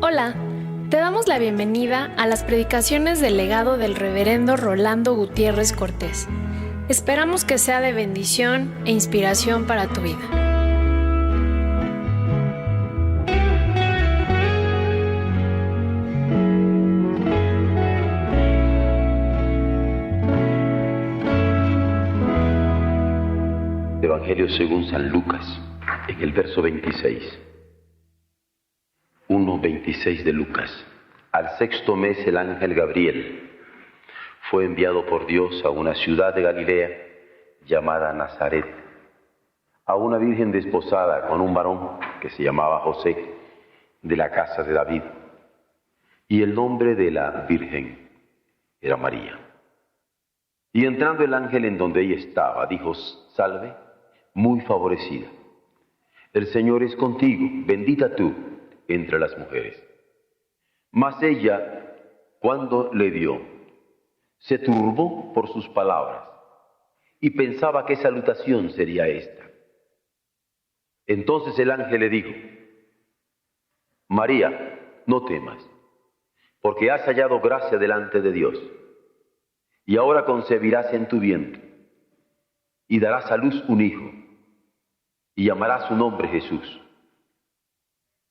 Hola, te damos la bienvenida a las predicaciones del legado del reverendo Rolando Gutiérrez Cortés. Esperamos que sea de bendición e inspiración para tu vida. Evangelio según San Lucas, en el verso 26. 1:26 de Lucas. Al sexto mes el ángel Gabriel fue enviado por Dios a una ciudad de Galilea llamada Nazaret, a una virgen desposada con un varón que se llamaba José, de la casa de David, y el nombre de la virgen era María. Y entrando el ángel en donde ella estaba, dijo: Salve, muy favorecida, el Señor es contigo, bendita tú entre las mujeres. Mas ella, cuando le vio, se turbó por sus palabras y pensaba qué salutación sería esta. Entonces el ángel le dijo: María, no temas, porque has hallado gracia delante de Dios, y ahora concebirás en tu vientre, y darás a luz un hijo, y llamarás su nombre Jesús.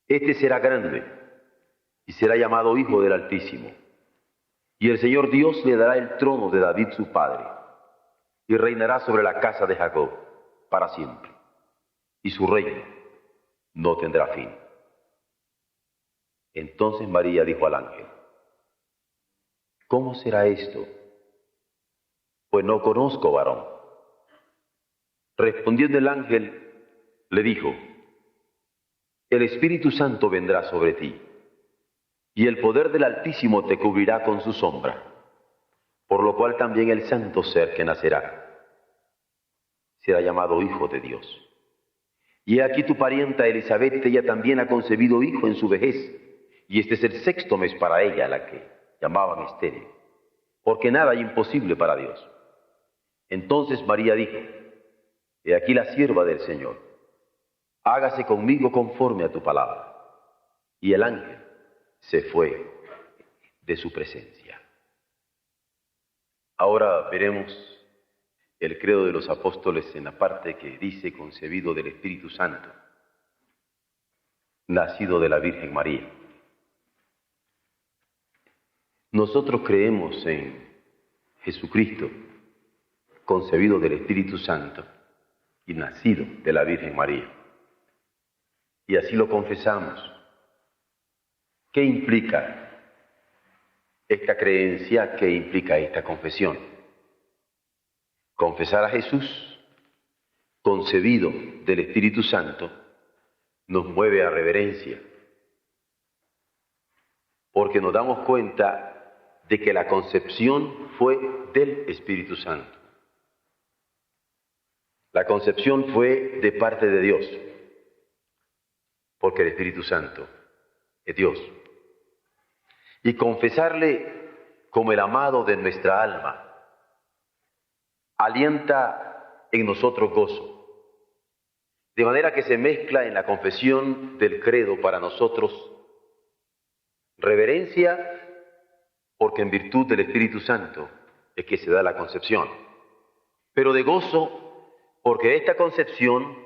Este será grande, y será llamado Hijo del Altísimo. Y el Señor Dios le dará el trono de David su padre, y reinará sobre la casa de Jacob para siempre, y su reino no tendrá fin. Entonces María dijo al ángel: ¿Cómo será esto? Pues no conozco varón. Respondiendo el ángel, le dijo: El Espíritu Santo vendrá sobre ti, y el poder del Altísimo te cubrirá con su sombra, por lo cual también el santo ser que nacerá será llamado Hijo de Dios. Y he aquí tu parienta Elisabet, ella también ha concebido hijo en su vejez, y este es el sexto mes para ella, la que llamaban estéril, porque nada hay imposible para Dios. Entonces María dijo: He aquí la sierva del Señor, hágase conmigo conforme a tu palabra. Y el ángel se fue de su presencia. Ahora veremos el credo de los apóstoles en la parte que dice: concebido del Espíritu Santo, nacido de la Virgen María. Nosotros creemos en Jesucristo, concebido del Espíritu Santo y nacido de la Virgen María. Y así lo confesamos. ¿Qué implica esta creencia? ¿Qué implica esta confesión? Confesar a Jesús, concebido del Espíritu Santo, nos mueve a reverencia, porque nos damos cuenta de que la concepción fue del Espíritu Santo. La concepción fue de parte de Dios, porque el Espíritu Santo es Dios. Y confesarle como el amado de nuestra alma alienta en nosotros gozo, de manera que se mezcla en la confesión del credo para nosotros reverencia, porque en virtud del Espíritu Santo es que se da la concepción, pero de gozo, porque esta concepción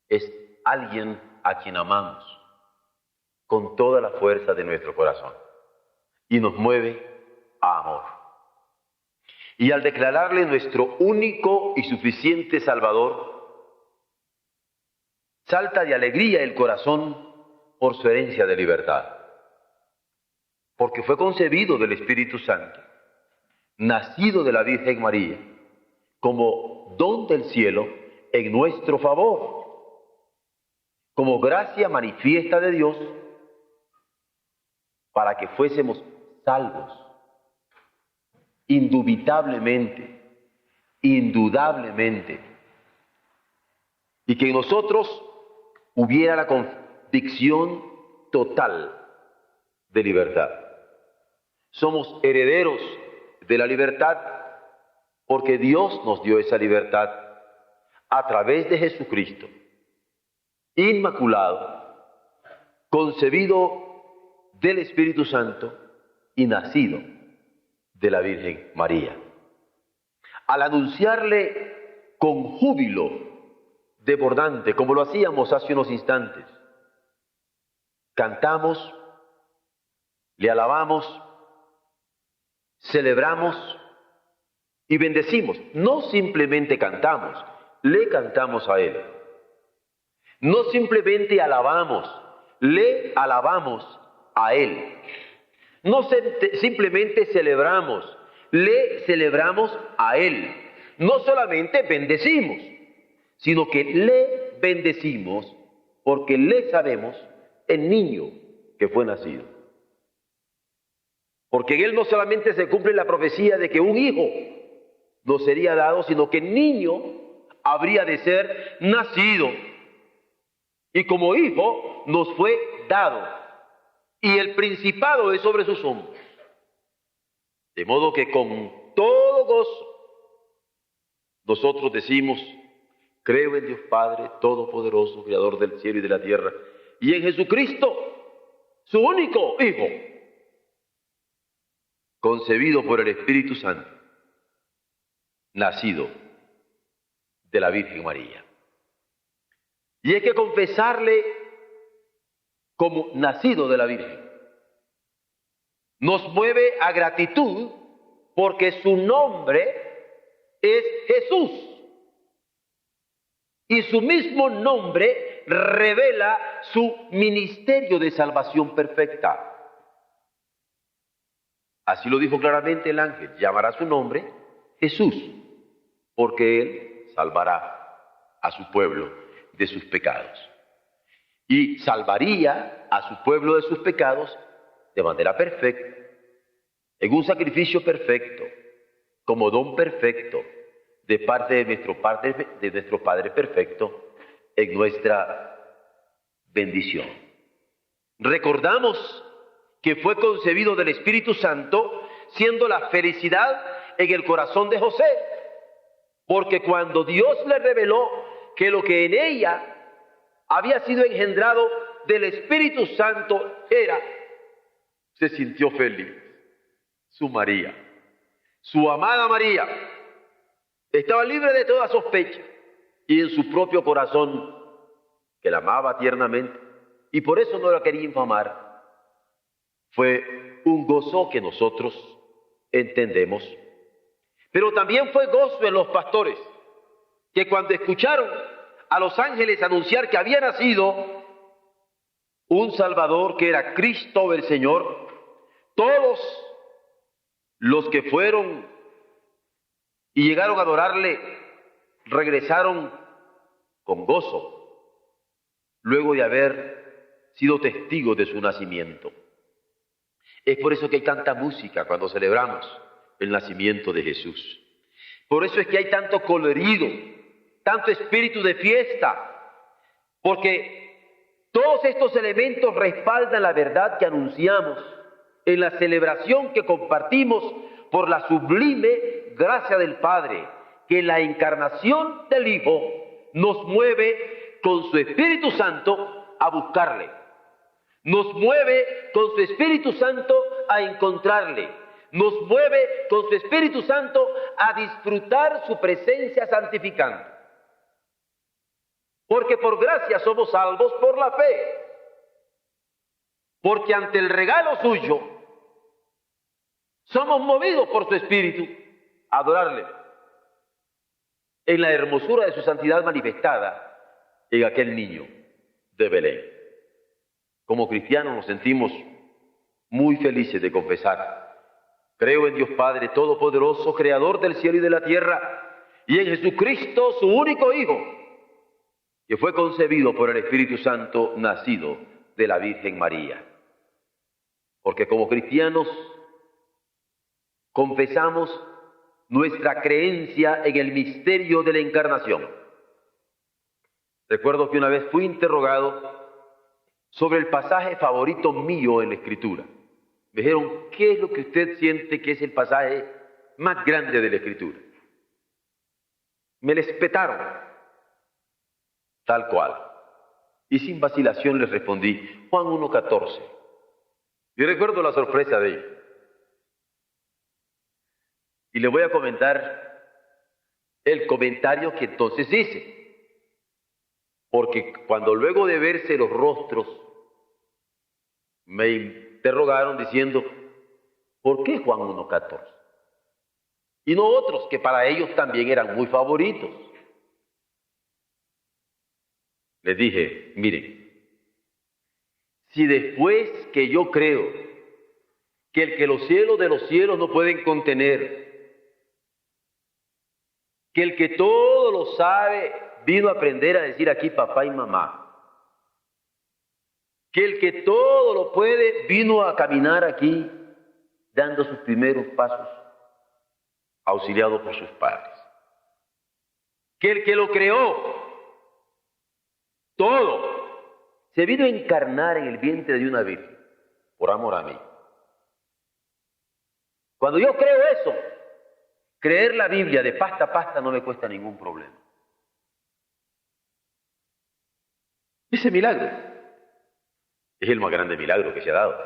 es alguien a quien amamos con toda la fuerza de nuestro corazón y nos mueve a amor. Y al declararle nuestro único y suficiente Salvador, salta de alegría el corazón por su herencia de libertad, porque fue concebido del Espíritu Santo, nacido de la Virgen María, como don del cielo en nuestro favor, como gracia manifiesta de Dios, para que fuésemos salvos, indubitablemente, indudablemente, y que en nosotros hubiera la convicción total de libertad. Somos herederos de la libertad porque Dios nos dio esa libertad a través de Jesucristo, inmaculado, concebido del Espíritu Santo y nacido de la Virgen María. Al anunciarle con júbilo desbordante, como lo hacíamos hace unos instantes, cantamos, le alabamos, celebramos y bendecimos. No simplemente cantamos, le cantamos a Él. No simplemente alabamos, le alabamos a Él. No simplemente celebramos, le celebramos a Él. No solamente bendecimos, sino que le bendecimos porque le sabemos el niño que fue nacido. Porque en Él no solamente se cumple la profecía de que un hijo nos sería dado, sino que el niño habría de ser nacido. Y como hijo nos fue dado. Y el principado es sobre sus hombros. De modo que con todo gozo nosotros decimos: creo en Dios Padre Todopoderoso, Creador del cielo y de la tierra, y en Jesucristo, su único Hijo, concebido por el Espíritu Santo, nacido de la Virgen María. Y hay que confesarle como nacido de la Virgen. Nos mueve a gratitud porque su nombre es Jesús. Y su mismo nombre revela su ministerio de salvación perfecta. Así lo dijo claramente el ángel: llamará su nombre Jesús, porque Él salvará a su pueblo de sus pecados. Y salvaría a su pueblo de sus pecados de manera perfecta, en un sacrificio perfecto, como don perfecto, de parte de nuestro Padre perfecto, en nuestra bendición. Recordamos que fue concebido del Espíritu Santo, siendo la felicidad en el corazón de José, porque cuando Dios le reveló que lo que en ella había sido engendrado del Espíritu Santo se sintió feliz. Su María, su amada María, estaba libre de toda sospecha, y en su propio corazón, que la amaba tiernamente, y por eso no la quería infamar, fue un gozo que nosotros entendemos. Pero también fue gozo en los pastores, que cuando escucharon a los ángeles anunciar que había nacido un Salvador, que era Cristo el Señor, todos los que fueron y llegaron a adorarle regresaron con gozo, luego de haber sido testigos de su nacimiento. Es por eso que hay tanta música cuando celebramos el nacimiento de Jesús. Por eso es que hay tanto colorido, tanto espíritu de fiesta, porque todos estos elementos respaldan la verdad que anunciamos en la celebración que compartimos por la sublime gracia del Padre, que la encarnación del Hijo nos mueve con su Espíritu Santo a buscarle. Nos mueve con su Espíritu Santo a encontrarle. Nos mueve con su Espíritu Santo a disfrutar su presencia santificante. Porque por gracia somos salvos por la fe. Porque ante el regalo suyo somos movidos por su Espíritu a adorarle en la hermosura de su santidad manifestada en aquel niño de Belén. Como cristianos nos sentimos muy felices de confesar: creo en Dios Padre Todopoderoso, Creador del cielo y de la tierra, y en Jesucristo, su único Hijo, que fue concebido por el Espíritu Santo, nacido de la Virgen María. Porque como cristianos confesamos nuestra creencia en el misterio de la encarnación. Recuerdo que una vez fui interrogado sobre el pasaje favorito mío en la Escritura. Me dijeron: ¿qué es lo que usted siente que es el pasaje más grande de la Escritura? Me les petaron. tal cual. Y sin vacilación les respondí, Juan 1:14. Y recuerdo la sorpresa de ellos. Y les voy a comentar el comentario que entonces hice. Porque cuando luego de verse los rostros, me interrogaron diciendo, ¿por qué Juan 1:14? Y no otros que para ellos también eran muy favoritos. Les dije, miren, si después que yo creo que el que los cielos de los cielos no pueden contener, que el que todo lo sabe vino a aprender a decir aquí papá y mamá, que el que todo lo puede vino a caminar aquí dando sus primeros pasos, auxiliado por sus padres, que el que lo creó todo se vino a encarnar en el vientre de una virgen por amor a mí. Cuando yo creo eso, creer la Biblia de pasta a pasta no me cuesta ningún problema. Ese milagro es el más grande milagro que se ha dado.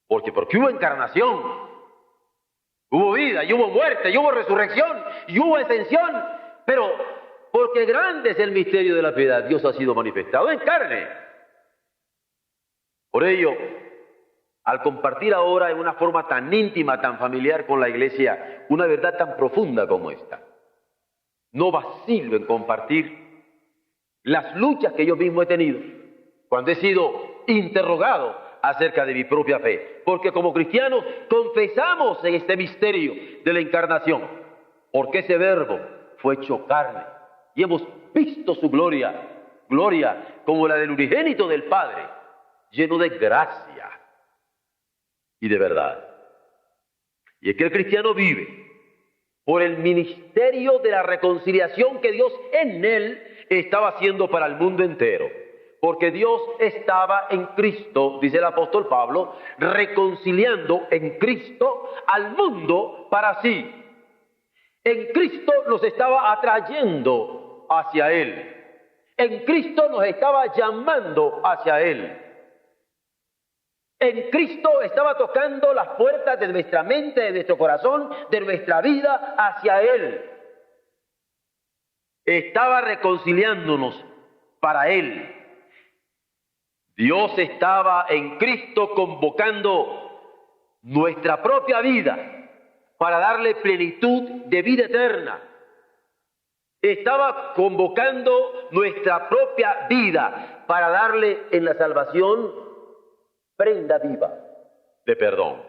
Porque hubo encarnación, hubo vida, y hubo muerte, y hubo resurrección, y hubo ascensión, pero porque grande es el misterio de la piedad, Dios ha sido manifestado en carne. Por ello, al compartir ahora en una forma tan íntima, tan familiar con la Iglesia, una verdad tan profunda como esta, no vacilo en compartir las luchas que yo mismo he tenido cuando he sido interrogado acerca de mi propia fe, porque como cristianos confesamos en este misterio de la encarnación, porque ese verbo fue hecho carne y hemos visto su gloria, gloria como la del unigénito del Padre, lleno de gracia y de verdad. Y es que el cristiano vive por el ministerio de la reconciliación que Dios en él estaba haciendo para el mundo entero. Porque Dios estaba en Cristo, dice el apóstol Pablo, reconciliando en Cristo al mundo para sí. En Cristo nos estaba atrayendo hacia Él. En Cristo nos estaba llamando hacia Él. En Cristo estaba tocando las puertas de nuestra mente, de nuestro corazón, de nuestra vida hacia Él. Estaba reconciliándonos para Él. Dios estaba en Cristo convocando nuestra propia vida para darle plenitud de vida eterna. Estaba convocando nuestra propia vida para darle en la salvación prenda viva de perdón.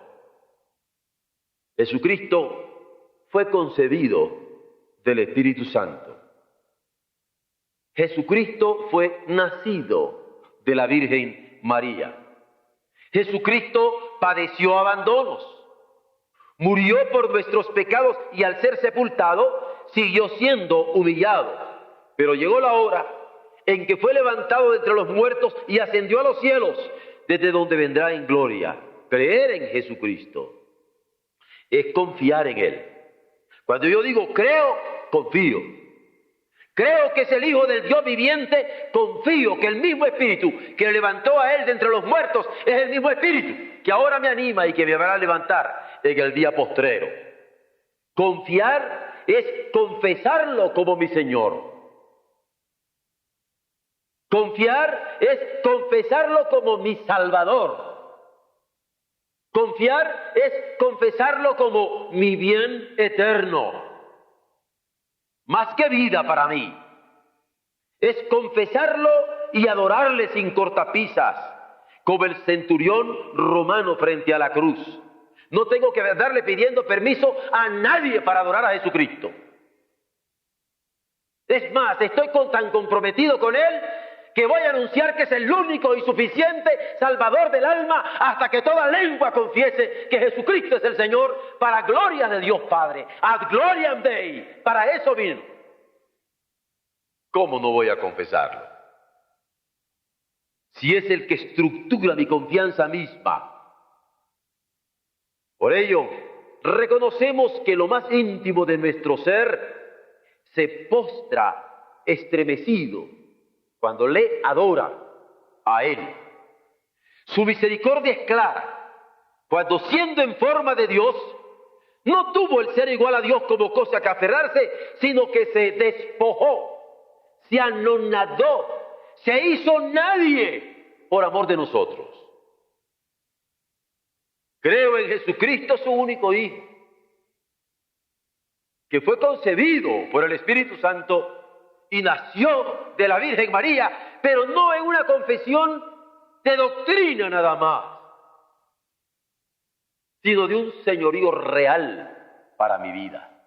Jesucristo fue concebido del Espíritu Santo. Jesucristo fue nacido de la Virgen María. Jesucristo padeció abandonos, murió por nuestros pecados y al ser sepultado siguió siendo humillado. Pero llegó la hora en que fue levantado de entre los muertos y ascendió a los cielos, desde donde vendrá en gloria. Creer en Jesucristo es confiar en Él. Cuando yo digo creo, confío. Creo que es el Hijo del Dios viviente, confío que el mismo Espíritu que le levantó a Él de entre los muertos es el mismo Espíritu que ahora me anima y que me va a levantar en el día postrero. Confiar es confesarlo como mi Señor. Confiar es confesarlo como mi Salvador. Confiar es confesarlo como mi bien eterno. Más que vida para mí, es confesarlo y adorarle sin cortapisas, como el centurión romano frente a la cruz. No tengo que darle pidiendo permiso a nadie para adorar a Jesucristo. Es más, estoy tan comprometido con Él que voy a anunciar que es el único y suficiente Salvador del alma hasta que toda lengua confiese que Jesucristo es el Señor, para gloria de Dios Padre. Ad gloriam Dei, para eso vino. ¿Cómo no voy a confesarlo? Si es el que estructura mi confianza misma. Por ello, reconocemos que lo más íntimo de nuestro ser se postra estremecido cuando le adora a Él. Su misericordia es clara, cuando siendo en forma de Dios, no tuvo el ser igual a Dios como cosa que aferrarse, sino que se despojó, se anonadó, se hizo nadie por amor de nosotros. Creo en Jesucristo, su único Hijo, que fue concebido por el Espíritu Santo y nació de la Virgen María, pero no en una confesión de doctrina nada más, sino de un señorío real para mi vida.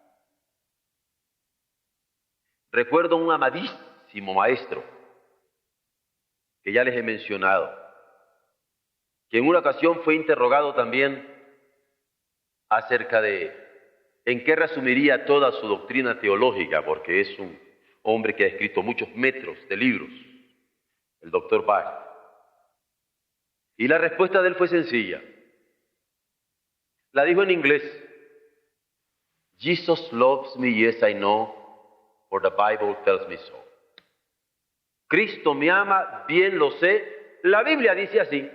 Recuerdo un amadísimo maestro, que ya les he mencionado, que en una ocasión fue interrogado también acerca de en qué resumiría toda su doctrina teológica, porque es un hombre que ha escrito muchos metros de libros, el doctor Bach. Y la respuesta de él fue sencilla. La dijo en inglés: Jesus loves me, yes I know, for the Bible tells me so. Cristo me ama, bien lo sé, la Biblia dice así.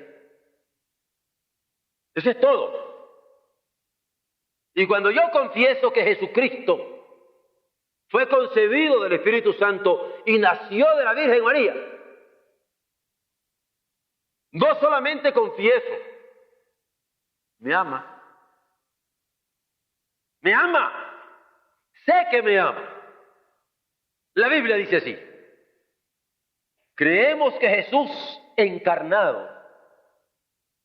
Eso es todo. Y cuando yo confieso que Jesucristo fue concebido del Espíritu Santo y nació de la Virgen María, no solamente confieso, me ama. Me ama. Sé que me ama. La Biblia dice así: creemos que Jesús encarnado,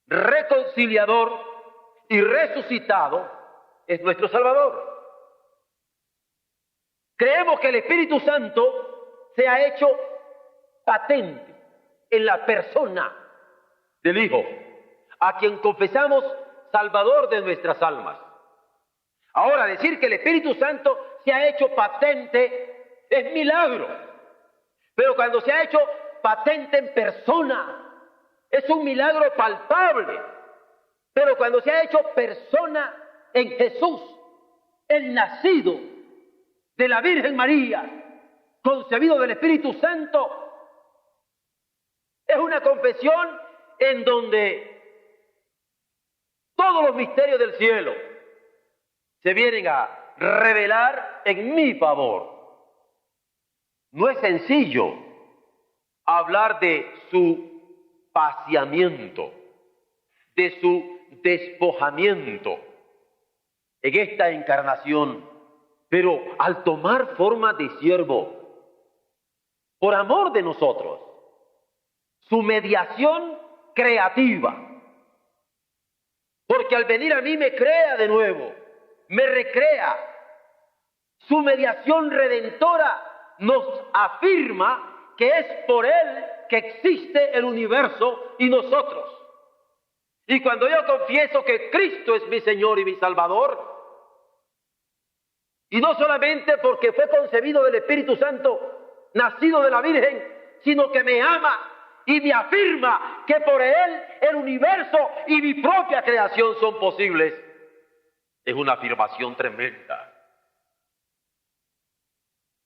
reconciliador y resucitado es nuestro Salvador. Creemos que el Espíritu Santo se ha hecho patente en la persona del Hijo, a quien confesamos Salvador de nuestras almas. Ahora, decir que el Espíritu Santo se ha hecho patente es milagro, pero cuando se ha hecho patente en persona, es un milagro palpable. Pero cuando se ha hecho persona en Jesús, el nacido de la Virgen María, concebido del Espíritu Santo, es una confesión en donde todos los misterios del cielo se vienen a revelar en mi favor. No es sencillo hablar de su paciamiento, de su despojamiento en esta encarnación, pero al tomar forma de siervo, por amor de nosotros, su mediación creativa, porque al venir a mí me crea de nuevo, me recrea. Su mediación redentora nos afirma que es por Él que existe el universo y nosotros. Y cuando yo confieso que Cristo es mi Señor y mi Salvador, y no solamente porque fue concebido del Espíritu Santo, nacido de la Virgen, sino que me ama y me afirma que por Él el universo y mi propia creación son posibles, es una afirmación tremenda.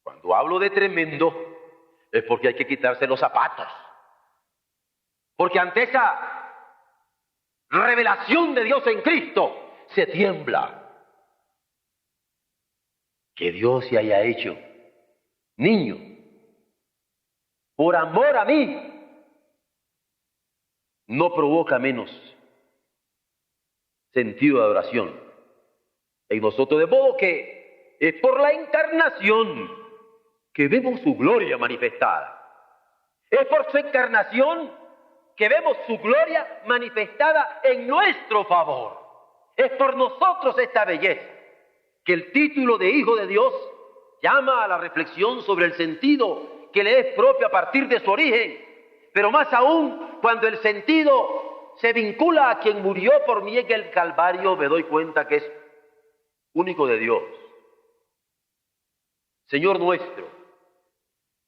Cuando hablo de tremendo, es porque hay que quitarse los zapatos. Porque ante esa revelación de Dios en Cristo, se tiembla. Que Dios se haya hecho niño por amor a mí, no provoca menos sentido de adoración en nosotros, de modo que es por la encarnación que vemos su gloria manifestada. Es por su encarnación que vemos su gloria manifestada en nuestro favor. Es por nosotros esta belleza, que el título de Hijo de Dios llama a la reflexión sobre el sentido que le es propio a partir de su origen, pero más aún cuando el sentido se vincula a quien murió por mí en el Calvario, me doy cuenta que es único de Dios. Señor nuestro,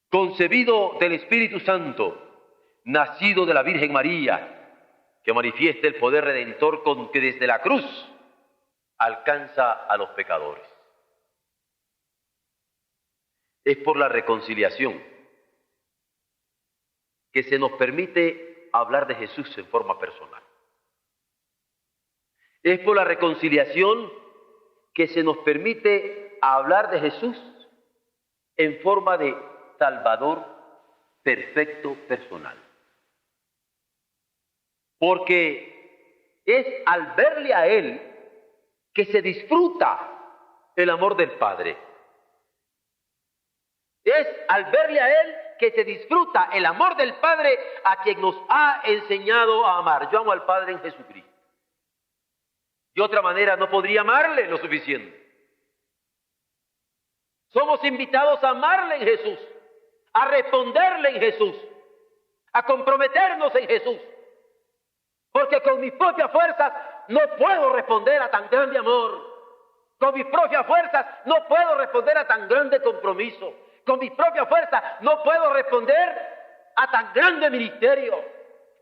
concebido del Espíritu Santo, nacido de la Virgen María, que manifiesta el poder redentor con que desde la cruz alcanza a los pecadores. es por la reconciliación que se nos permite hablar de Jesús en forma personal. Es por la reconciliación que se nos permite hablar de Jesús en forma de Salvador perfecto personal. Porque es al verle a Él que se disfruta el amor del Padre. Es al verle a Él que se disfruta el amor del Padre a quien nos ha enseñado a amar. Yo amo al Padre en Jesucristo. De otra manera no podría amarle lo suficiente. Somos invitados a amarle en Jesús, a responderle en Jesús, a comprometernos en Jesús. Porque con mis propias fuerzas no puedo responder a tan grande amor. Con mis propias fuerzas no puedo responder a tan grande compromiso. Con mis propias fuerzas no puedo responder a tan grande ministerio.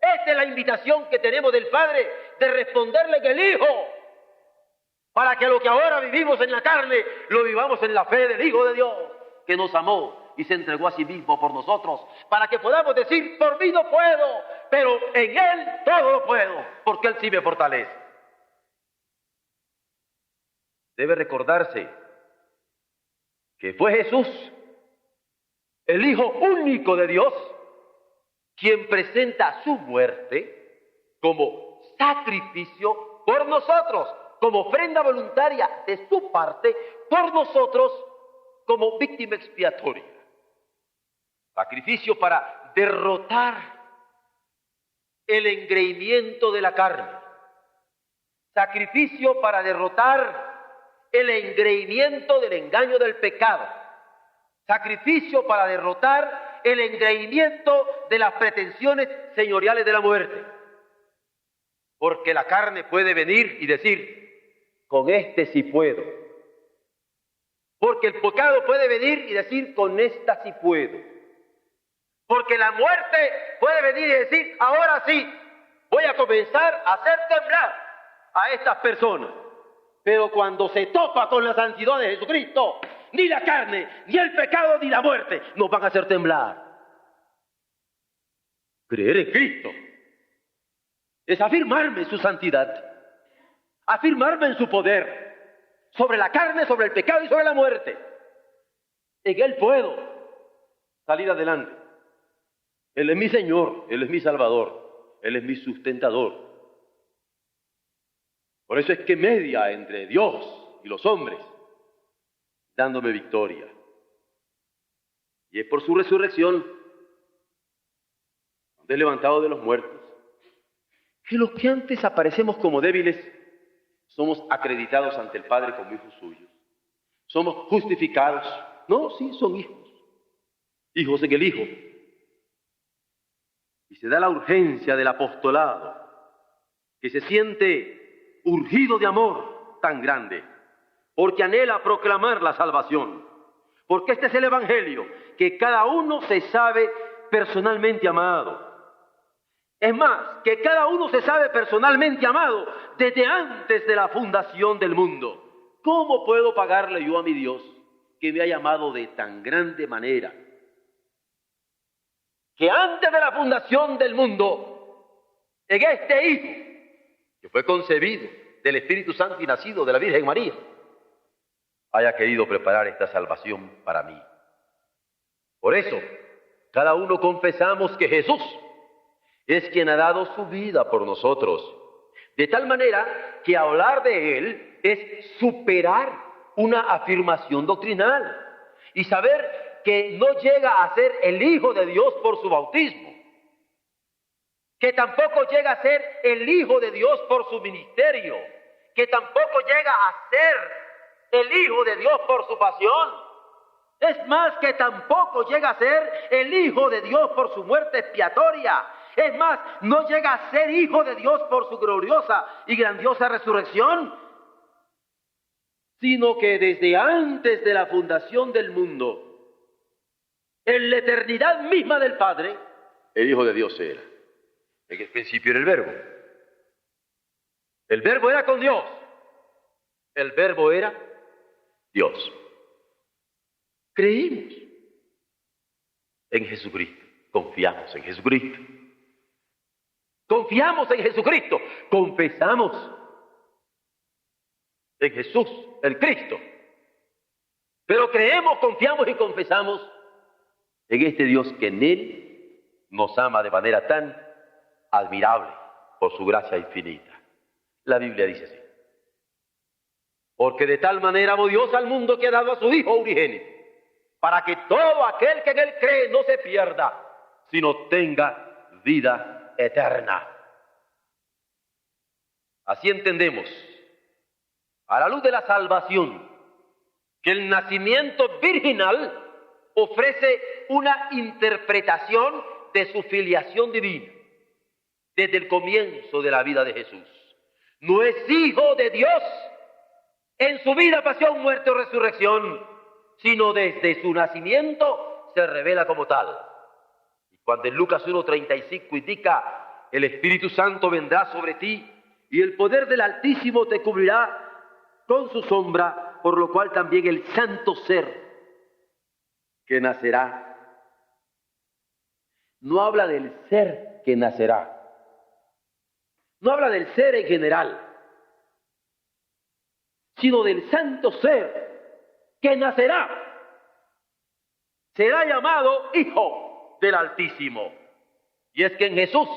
Esta es la invitación que tenemos del Padre de responderle en el Hijo, para que lo que ahora vivimos en la carne lo vivamos en la fe del Hijo de Dios, que nos amó y se entregó a sí mismo por nosotros, para que podamos decir: por mí no puedo, pero en Él todo lo puedo, porque Él sí me fortalece. Debe recordarse que fue Jesús, el Hijo único de Dios, quien presenta su muerte como sacrificio por nosotros, como ofrenda voluntaria de su parte por nosotros, como víctima expiatoria. Sacrificio para derrotar el engreimiento de la carne. Sacrificio para derrotar el engreimiento del engaño del pecado. Sacrificio para derrotar el engreimiento de las pretensiones señoriales de la muerte. Porque la carne puede venir y decir: con este sí puedo. Porque el pecado puede venir y decir: con esta sí puedo. Porque la muerte puede venir y decir: ahora sí, voy a comenzar a hacer temblar a estas personas. Pero cuando se topa con la santidad de Jesucristo, ni la carne, ni el pecado, ni la muerte nos van a hacer temblar. Creer en Cristo es afirmarme en su santidad, afirmarme en su poder, sobre la carne, sobre el pecado y sobre la muerte. En Él puedo salir adelante. Él es mi Señor, Él es mi Salvador, Él es mi sustentador. Por eso es que media entre Dios y los hombres, dándome victoria. Y es por su resurrección, donde es levantado de los muertos, que los que antes aparecemos como débiles, somos acreditados ante el Padre como hijos suyos. Somos justificados. No, sí, son hijos. Hijos en el Hijo. Y se da la urgencia del apostolado, que se siente urgido de amor tan grande, porque anhela proclamar la salvación. Porque este es el Evangelio, que cada uno se sabe personalmente amado. Es más, que cada uno se sabe personalmente amado desde antes de la fundación del mundo. ¿Cómo puedo pagarle yo a mi Dios que me ha llamado de tan grande manera? Que antes de la fundación del mundo, en este Hijo, que fue concebido del Espíritu Santo y nacido de la Virgen María, haya querido preparar esta salvación para mí. Por eso, cada uno confesamos que Jesús es quien ha dado su vida por nosotros, de tal manera que hablar de Él es superar una afirmación doctrinal y saber que no llega a ser el Hijo de Dios por su bautismo, que tampoco llega a ser el Hijo de Dios por su ministerio, que tampoco llega a ser el Hijo de Dios por su pasión. Es más, que tampoco llega a ser el Hijo de Dios por su muerte expiatoria. Es más, no llega a ser Hijo de Dios por su gloriosa y grandiosa resurrección, sino que desde antes de la fundación del mundo, en la eternidad misma del Padre, el Hijo de Dios era. En el principio era el Verbo. El Verbo era con Dios. El Verbo era Dios. Creímos en Jesucristo. Confiamos en Jesucristo. Confiamos en Jesucristo. Confesamos en Jesús, el Cristo. Pero creemos, confiamos y confesamos en este Dios que en Él nos ama de manera tan admirable por su gracia infinita. La Biblia dice así: porque de tal manera amó Dios al mundo que ha dado a su Hijo unigénito, para que todo aquel que en Él cree no se pierda, sino tenga vida eterna. Así entendemos, a la luz de la salvación, que el nacimiento virginal ofrece una interpretación de su filiación divina desde el comienzo de la vida de Jesús. No es hijo de Dios en su vida, pasión, muerte o resurrección, sino desde su nacimiento se revela como tal. Y cuando en Lucas 1:35 indica: el Espíritu Santo vendrá sobre ti y el poder del Altísimo te cubrirá con su sombra, por lo cual también el santo ser que nacerá. No habla del ser que nacerá. No habla del ser en general, sino del santo ser que nacerá. Será llamado Hijo del Altísimo. Y es que en Jesús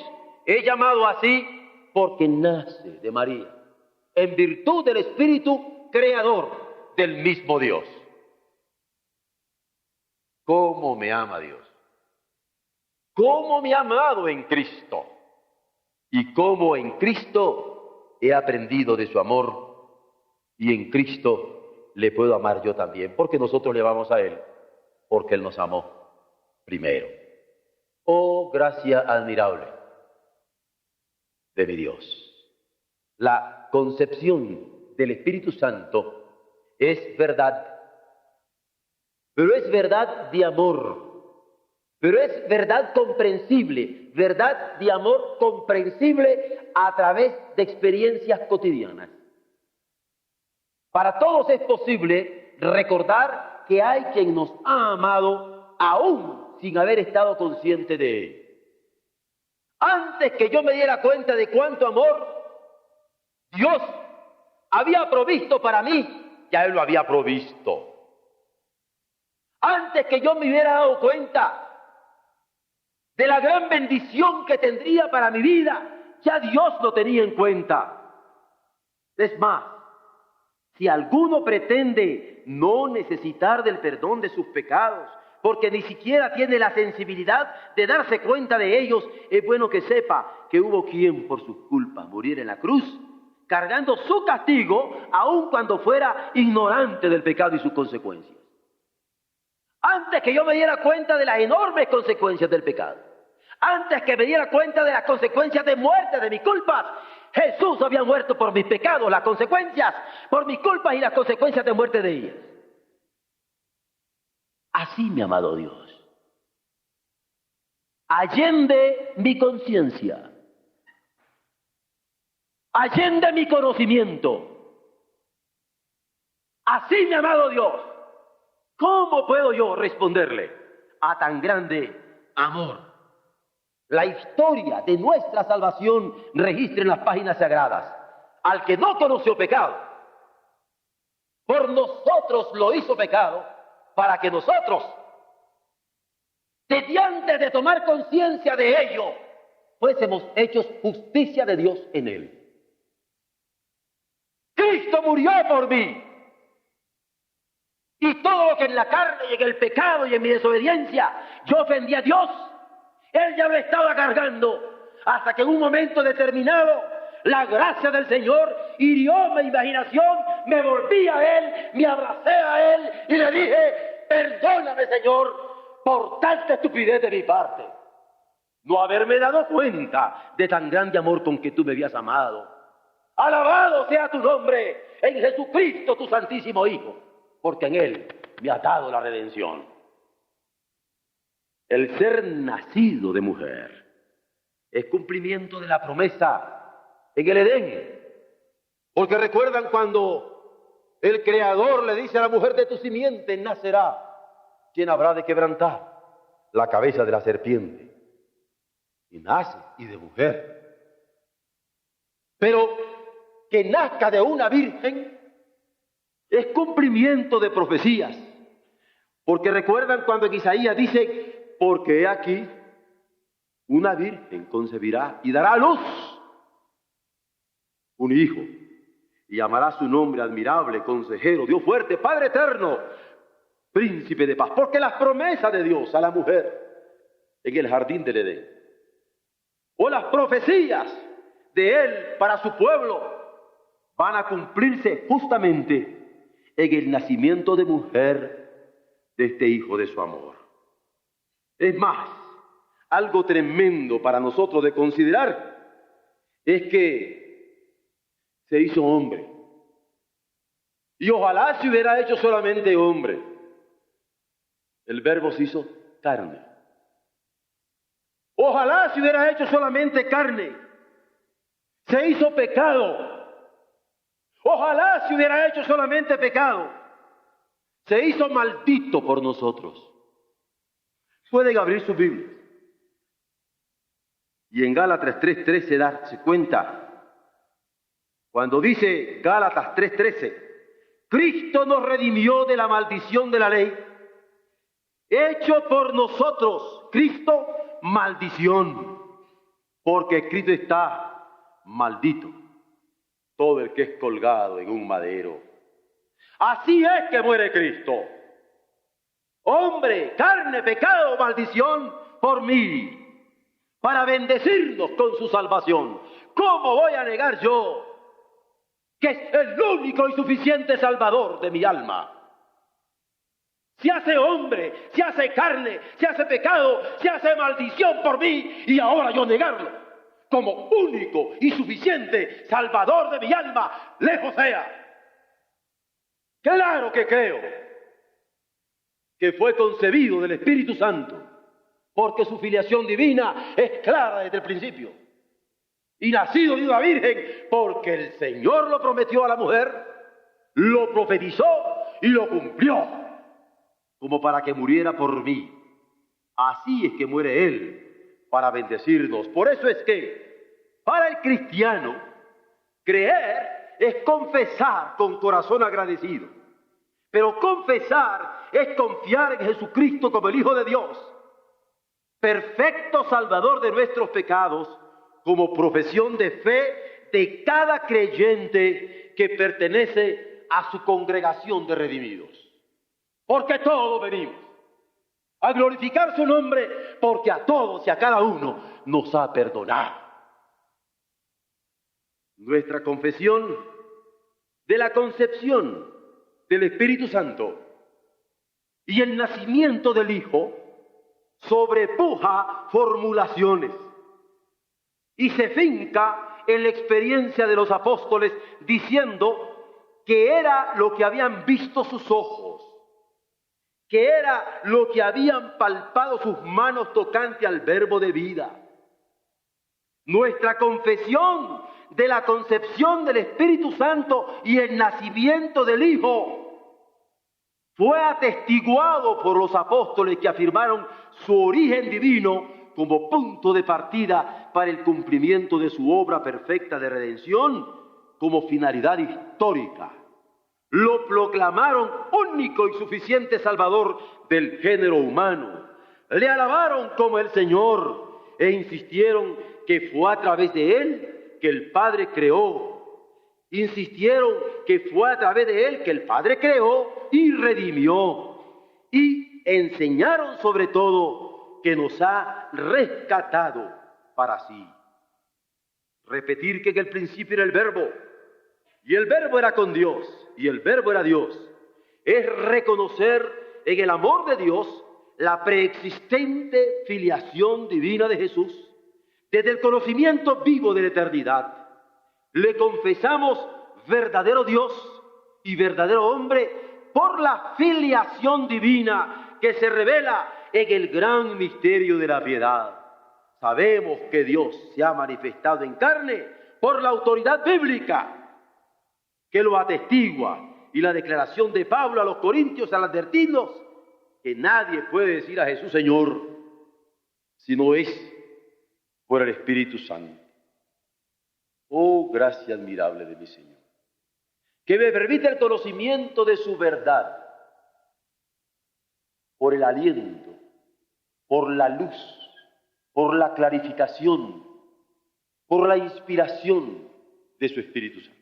es llamado así porque nace de María, en virtud del Espíritu creador del mismo Dios. ¿Cómo me ama Dios? ¿Cómo me ha amado en Cristo? Y cómo en Cristo he aprendido de su amor, y en Cristo le puedo amar yo también, porque nosotros le amamos a Él, porque Él nos amó primero. Oh, gracia admirable de mi Dios. La concepción del Espíritu Santo es verdad, pero es verdad de amor. Pero es verdad comprensible, verdad de amor comprensible a través de experiencias cotidianas. Para todos es posible recordar que hay quien nos ha amado aún sin haber estado consciente de él. Antes que yo me diera cuenta de cuánto amor Dios había provisto para mí, ya Él lo había provisto. Antes que yo me hubiera dado cuenta de la gran bendición que tendría para mi vida, ya Dios lo tenía en cuenta. Es más, si alguno pretende no necesitar del perdón de sus pecados, porque ni siquiera tiene la sensibilidad de darse cuenta de ellos, es bueno que sepa que hubo quien por sus culpas muriera en la cruz, cargando su castigo, aun cuando fuera ignorante del pecado y sus consecuencias. Antes que yo me diera cuenta de las enormes consecuencias del pecado, antes que me diera cuenta de las consecuencias de muerte de mis culpas, Jesús había muerto por mis pecados, las consecuencias, por mis culpas y las consecuencias de muerte de ellas. Así me ha amado Dios. Allende mi conciencia, allende mi conocimiento. Así me ha amado Dios. ¿Cómo puedo yo responderle a tan grande amor? La historia de nuestra salvación registra en las páginas sagradas al que no conoció pecado. Por nosotros lo hizo pecado, para que nosotros, desde antes de tomar conciencia de ello, fuésemos hechos justicia de Dios en él. Cristo murió por mí. Y todo lo que en la carne y en el pecado y en mi desobediencia yo ofendí a Dios, Él ya me estaba cargando, hasta que en un momento determinado la gracia del Señor hirió mi imaginación, me volví a Él, me abracé a Él y le dije: perdóname, Señor, por tanta estupidez de mi parte, no haberme dado cuenta de tan grande amor con que tú me habías amado. Alabado sea tu nombre en Jesucristo, tu Santísimo Hijo, porque en Él me ha dado la redención. El ser nacido de mujer es cumplimiento de la promesa en el Edén. Porque recuerdan cuando el Creador le dice a la mujer: de tu simiente nacerá quien habrá de quebrantar la cabeza de la serpiente. Y nace y de mujer. Pero que nazca de una virgen es cumplimiento de profecías. Porque recuerdan cuando en Isaías dice, porque he aquí, una virgen concebirá y dará a luz un hijo, y llamará su nombre admirable, consejero, Dios fuerte, Padre eterno, príncipe de paz. Porque las promesas de Dios a la mujer en el jardín del Edén, o las profecías de Él para su pueblo, van a cumplirse justamente en el nacimiento de mujer de este Hijo de su amor. Es más, algo tremendo para nosotros de considerar es que se hizo hombre. Y ojalá se hubiera hecho solamente hombre. El Verbo se hizo carne. Ojalá se hubiera hecho solamente carne. Se hizo pecado. Ojalá se hubiera hecho solamente pecado. Se hizo maldito por nosotros. Pueden abrir su Biblia. Y en Gálatas 3:13 darse cuenta, cuando dice Gálatas 3:13, Cristo nos redimió de la maldición de la ley, hecho por nosotros, Cristo, maldición, porque escrito está, maldito todo el que es colgado en un madero. Así es que muere Cristo. Hombre, carne, pecado, maldición por mí, para bendecirnos con su salvación. ¿Cómo voy a negar yo que es el único y suficiente Salvador de mi alma? Se hace hombre, se hace carne, se hace pecado, se hace maldición por mí, y ahora yo negarlo como único y suficiente Salvador de mi alma, lejos sea. Claro que creo que fue concebido del Espíritu Santo, porque su filiación divina es clara desde el principio. Y nacido de una virgen, porque el Señor lo prometió a la mujer, lo profetizó y lo cumplió, como para que muriera por mí. Así es que muere Él, para bendecirnos. Por eso es que, para el cristiano, creer es confesar con corazón agradecido. Pero confesar es confiar en Jesucristo como el Hijo de Dios, perfecto Salvador de nuestros pecados, como profesión de fe de cada creyente que pertenece a su congregación de redimidos. Porque todos venimos a glorificar su nombre, porque a todos y a cada uno nos ha perdonado. Nuestra confesión de la concepción del Espíritu Santo y el nacimiento del Hijo sobrepuja formulaciones y se finca en la experiencia de los apóstoles, diciendo que era lo que habían visto sus ojos, que era lo que habían palpado sus manos tocante al Verbo de vida. Nuestra confesión de la concepción del Espíritu Santo y el nacimiento del Hijo fue atestiguado por los apóstoles, que afirmaron su origen divino como punto de partida para el cumplimiento de su obra perfecta de redención como finalidad histórica. Lo proclamaron único y suficiente Salvador del género humano. Le alabaron como el Señor e insistieron que fue a través de Él que el Padre creó. Insistieron que fue a través de Él que el Padre creó y redimió. Y enseñaron sobre todo que nos ha rescatado para sí. Repetir que en el principio era el Verbo, y el Verbo era con Dios, y el Verbo era Dios, es reconocer en el amor de Dios la preexistente filiación divina de Jesús. Desde el conocimiento vivo de la eternidad, le confesamos verdadero Dios y verdadero hombre por la filiación divina que se revela en el gran misterio de la piedad. Sabemos que Dios se ha manifestado en carne por la autoridad bíblica, que lo atestigua, y la declaración de Pablo a los Corintios al advertirnos que nadie puede decir a Jesús Señor sino es por el Espíritu Santo. Oh, gracia admirable de mi Señor, que me permite el conocimiento de su verdad, por el aliento, por la luz, por la clarificación, por la inspiración de su Espíritu Santo.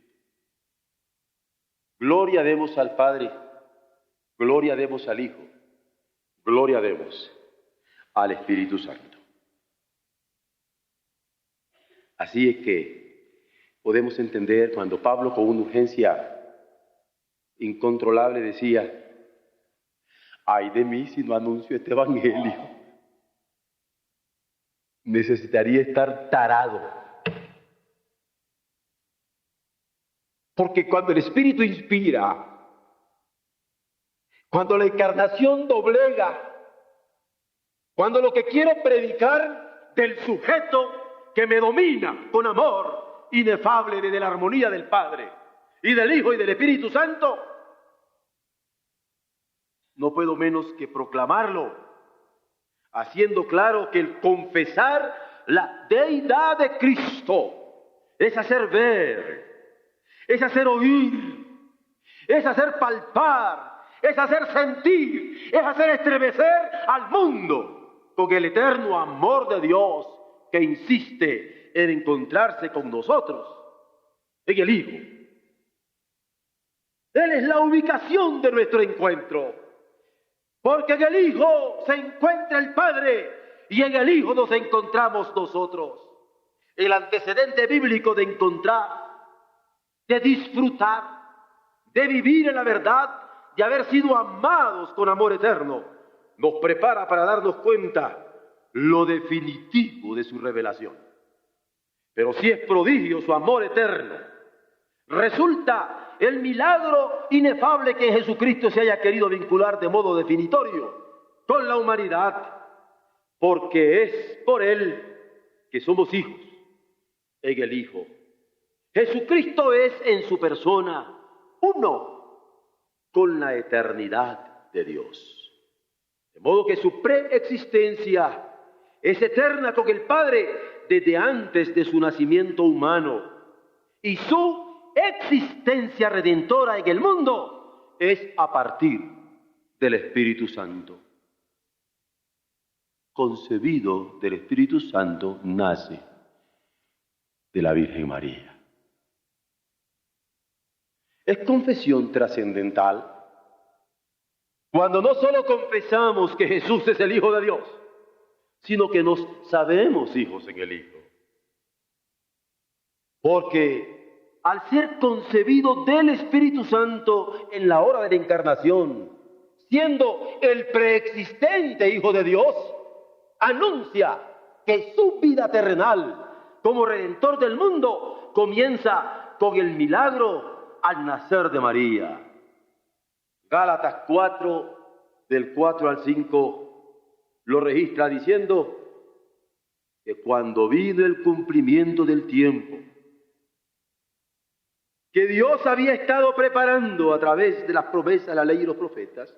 Gloria demos al Padre, gloria demos al Hijo, gloria demos al Espíritu Santo. Así es que podemos entender cuando Pablo, con una urgencia incontrolable, decía: ay de mí si no anuncio este evangelio. Necesitaría estar tarado. Porque cuando el Espíritu inspira, cuando la encarnación doblega, cuando lo que quiero predicar del sujeto que me domina con amor inefable desde la armonía del Padre y del Hijo y del Espíritu Santo, no puedo menos que proclamarlo, haciendo claro que el confesar la deidad de Cristo es hacer ver, es hacer oír, es hacer palpar, es hacer sentir, es hacer estremecer al mundo con el eterno amor de Dios que insiste en encontrarse con nosotros en el Hijo. Él es la ubicación de nuestro encuentro, porque en el Hijo se encuentra el Padre y en el Hijo nos encontramos nosotros. El antecedente bíblico de encontrar, de disfrutar, de vivir en la verdad, de haber sido amados con amor eterno, nos prepara para darnos cuenta lo definitivo de su revelación. Pero si es prodigio su amor eterno, resulta el milagro inefable que Jesucristo se haya querido vincular de modo definitorio con la humanidad, porque es por Él que somos hijos en el Hijo. Jesucristo es en su persona uno con la eternidad de Dios. De modo que su preexistencia es eterna con el Padre desde antes de su nacimiento humano, y su existencia redentora en el mundo es a partir del Espíritu Santo. Concebido del Espíritu Santo, nace de la Virgen María. Es confesión trascendental cuando no solo confesamos que Jesús es el Hijo de Dios, sino que nos sabemos hijos en el Hijo. Porque al ser concebido del Espíritu Santo en la hora de la encarnación, siendo el preexistente Hijo de Dios, anuncia que su vida terrenal como Redentor del mundo comienza con el milagro al nacer de María. Gálatas 4, del 4 al 5, lo registra diciendo que cuando vino el cumplimiento del tiempo, que Dios había estado preparando a través de las promesas de la ley y los profetas,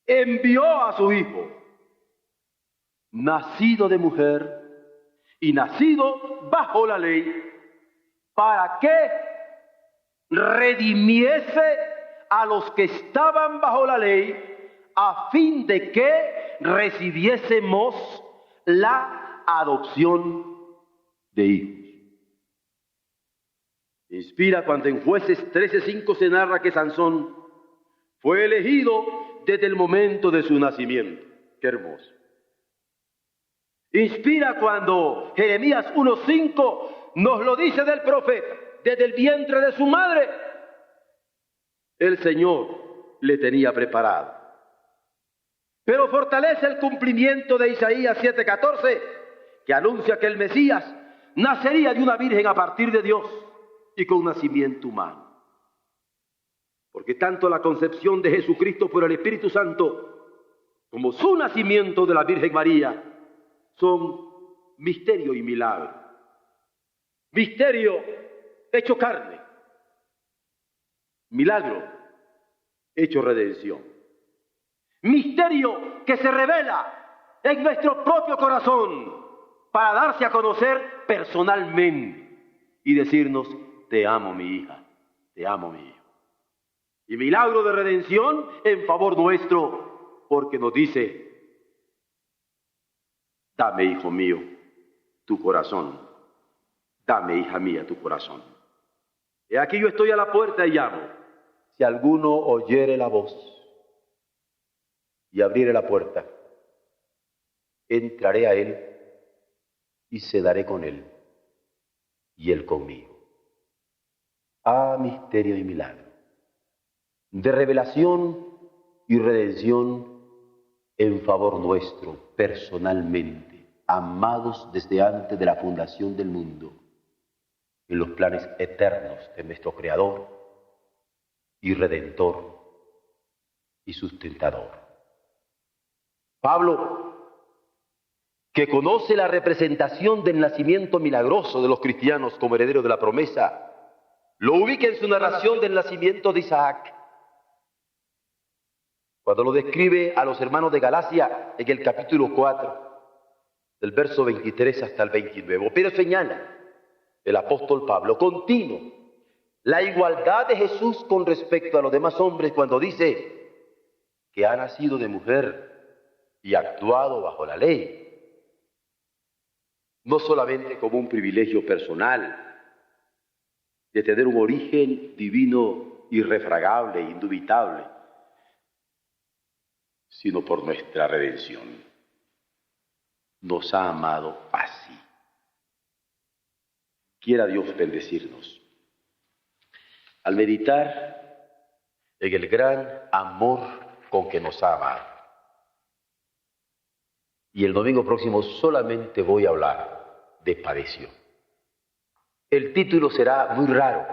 envió a su Hijo, nacido de mujer y nacido bajo la ley, para que redimiese a los que estaban bajo la ley, a fin de que recibiésemos la adopción de hijos. Inspira cuando en Jueces 13:5 se narra que Sansón fue elegido desde el momento de su nacimiento. ¡Qué hermoso! Inspira cuando Jeremías 1:5 nos lo dice del profeta: desde el vientre de su madre el Señor le tenía preparado. Pero fortalece el cumplimiento de Isaías 7:14, que anuncia que el Mesías nacería de una virgen a partir de Dios y con nacimiento humano. Porque tanto la concepción de Jesucristo por el Espíritu Santo como su nacimiento de la Virgen María son misterio y milagro. Misterio hecho carne, milagro hecho redención. Misterio que se revela en nuestro propio corazón para darse a conocer personalmente y decirnos, te amo mi hija, te amo mi hijo. Y milagro de redención en favor nuestro, porque nos dice, dame, hijo mío, tu corazón, dame, hija mía, tu corazón. He aquí yo estoy a la puerta y llamo. Si alguno oyere la voz y abriere la puerta, entraré a él y cenaré con él y él conmigo. Ah, misterio y milagro de revelación y redención en favor nuestro, personalmente, amados desde antes de la fundación del mundo, en los planes eternos de nuestro Creador y Redentor y Sustentador. Pablo, que conoce la representación del nacimiento milagroso de los cristianos como herederos de la promesa, lo ubica en su narración del nacimiento de Isaac, cuando lo describe a los hermanos de Galacia en el capítulo 4, del verso 23 hasta el 29. Pero señala el apóstol Pablo continuo la igualdad de Jesús con respecto a los demás hombres cuando dice que ha nacido de mujer y actuado bajo la ley, no solamente como un privilegio personal de tener un origen divino irrefragable, indubitable, sino por nuestra redención. Nos ha amado así. Quiera Dios bendecirnos al meditar en el gran amor con que nos ha amado. Y el domingo próximo solamente voy a hablar de padeció. El título será muy raro,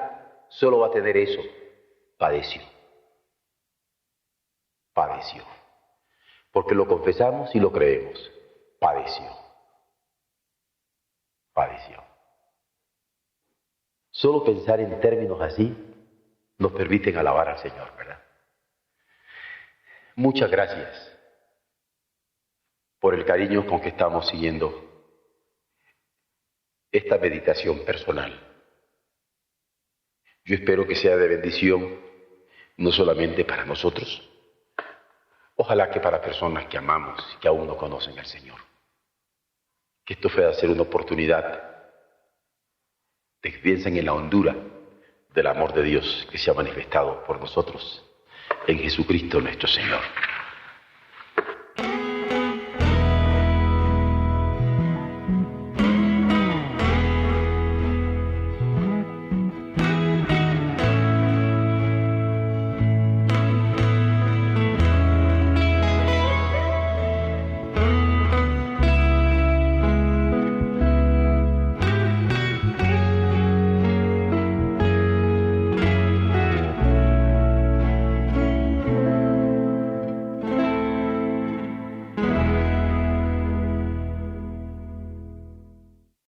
solo va a tener eso, padeció. Padeció. Porque lo confesamos y lo creemos. Padeció. Padeció. Solo pensar en términos así nos permiten alabar al Señor, ¿verdad? Muchas gracias por el cariño con que estamos siguiendo esta meditación personal. Yo espero que sea de bendición, no solamente para nosotros, ojalá que para personas que amamos y que aún no conocen al Señor. Que esto pueda ser una oportunidad de que piensen en la hondura del amor de Dios que se ha manifestado por nosotros en Jesucristo nuestro Señor.